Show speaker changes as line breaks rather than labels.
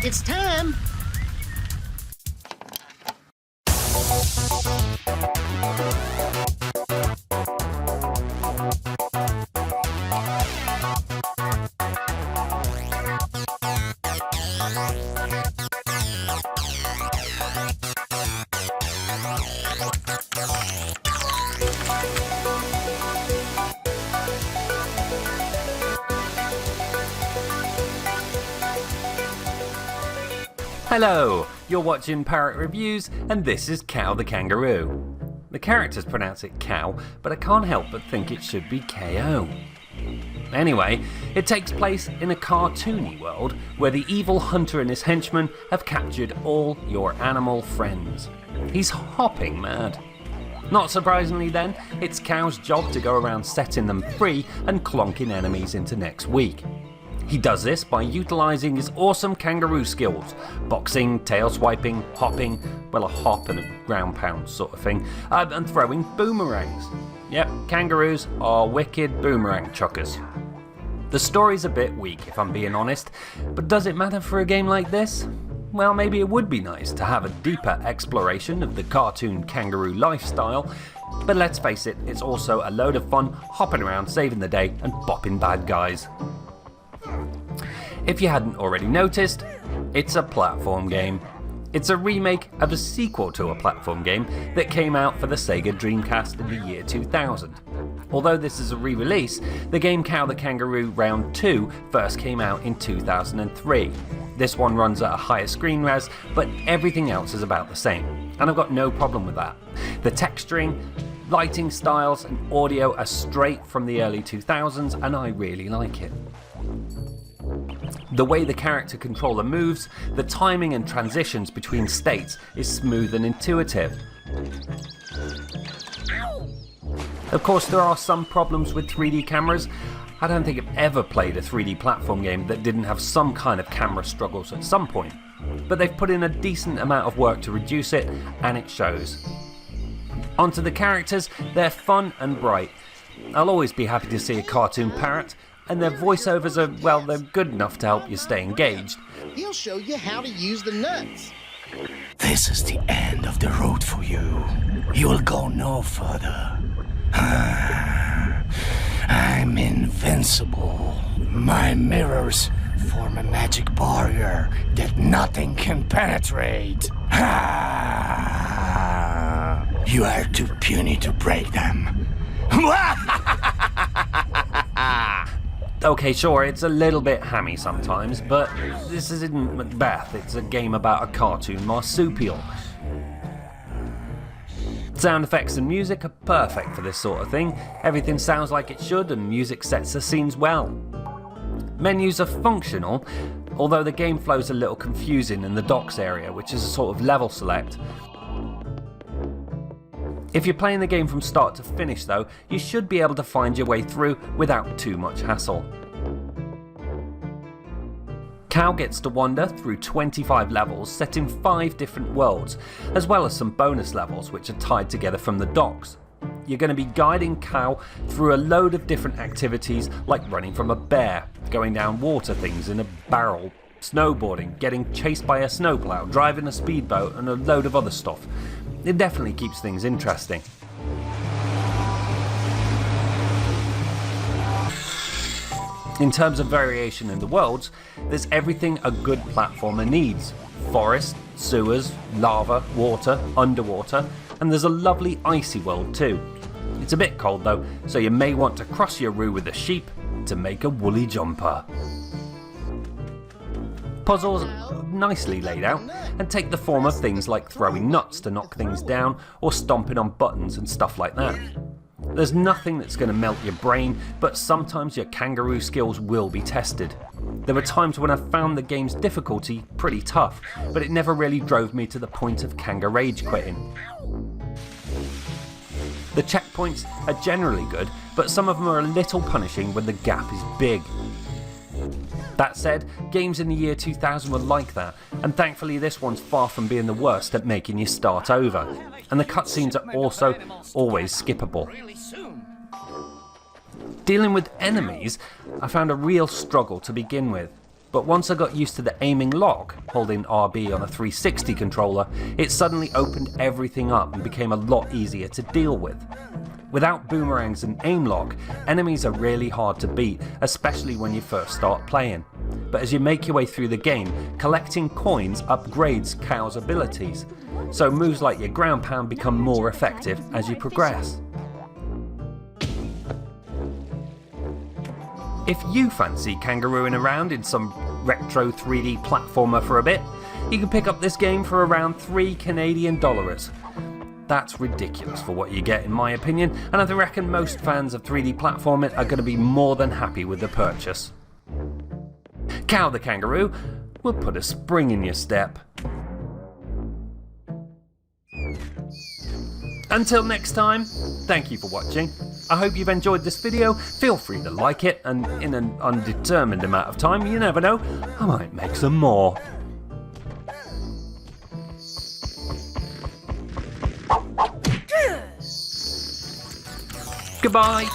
It's time.
Hello, you're watching Parrot Reviews and this is Kao the Kangaroo. The characters pronounce it Cow, but I can't help but think it should be KO. Anyway, it takes place in a cartoony world where the evil hunter and his henchmen have captured all your animal friends. He's hopping mad. Not surprisingly then, it's Cow's job to go around setting them free and clonking enemies into next week. He does this by utilising his awesome kangaroo skills: boxing, tail swiping, hopping, well, a hop and a ground pound sort of thing, and throwing boomerangs. Yep, kangaroos are wicked boomerang chuckers. The story's a bit weak if I'm being honest, but does it matter for a game like this? Well, maybe it would be nice to have a deeper exploration of the cartoon kangaroo lifestyle, but let's face it, it's also a load of fun hopping around saving the day and bopping bad guys. If you hadn't already noticed, it's a platform game. It's a remake of a sequel to a platform game that came out for the Sega Dreamcast in the year 2000. Although this is a re-release, the game Kao the Kangaroo Round 2 first came out in 2003. This one runs at a higher screen res, but everything else is about the same, and I've got no problem with that. The texturing, lighting styles and audio are straight from the early 2000s and I really like it. The way the character controller moves, the timing and transitions between states is smooth and intuitive. Of course, there are some problems with 3D cameras. I don't think I've ever played a 3D platform game that didn't have some kind of camera struggles at some point, but they've put in a decent amount of work to reduce it, and it shows. Onto the characters, they're fun and bright. I'll always be happy to see a cartoon parrot, and their voiceovers are, well, they're good enough to help you stay engaged.
He'll show you how to use the nuts.
This is the end of the road for you. You will go no further. I'm invincible. My mirrors form a magic barrier that nothing can penetrate. You are too puny to break them.
Okay, sure, it's a little bit hammy sometimes, but this isn't Macbeth, it's a game about a cartoon marsupial. Sound effects and music are perfect for this sort of thing. Everything sounds like it should and music sets the scenes well. Menus are functional, although the game flow's a little confusing in the docks area, which is a sort of level select. If you're playing the game from start to finish though, you should be able to find your way through without too much hassle. Kao gets to wander through 25 levels set in 5 different worlds, as well as some bonus levels which are tied together from the docks. You're going to be guiding Kao through a load of different activities like running from a bear, going down water things in a barrel, snowboarding, getting chased by a snowplow, driving a speedboat and a load of other stuff. It definitely keeps things interesting. In terms of variation in the worlds, there's everything a good platformer needs. Forest, sewers, lava, water, underwater, and there's a lovely icy world too. It's a bit cold though, so you may want to cross your route with a sheep to make a woolly jumper. Puzzles are nicely laid out and take the form of things like throwing nuts to knock things down or stomping on buttons and stuff like that. There's nothing that's going to melt your brain, but sometimes your kangaroo skills will be tested. There were times when I found the game's difficulty pretty tough, but it never really drove me to the point of kangarage quitting. The checkpoints are generally good, but some of them are a little punishing when the gap is big. That said, games in the year 2000 were like that, and thankfully this one's far from being the worst at making you start over, and the cutscenes are also always skippable. Dealing with enemies, I found a real struggle to begin with. but once I got used to the aiming lock, holding RB on a 360 controller, it suddenly opened everything up and became a lot easier to deal with. Without boomerangs and aim lock, enemies are really hard to beat, especially when you first start playing. But as you make your way through the game, collecting coins upgrades Kao's abilities, so moves like your ground pound become more effective as you progress. If you fancy kangarooing around in some retro 3D platformer for a bit, you can pick up this game for around $3 Canadian. That's ridiculous for what you get in my opinion, and I reckon most fans of 3D platforming are going to be more than happy with the purchase. Kao the Kangaroo will put a spring in your step. Until next time, thank you for watching. I hope you've enjoyed this video. Feel free to like it, and in an undetermined amount of time, you never know, I might make some more. Goodbye.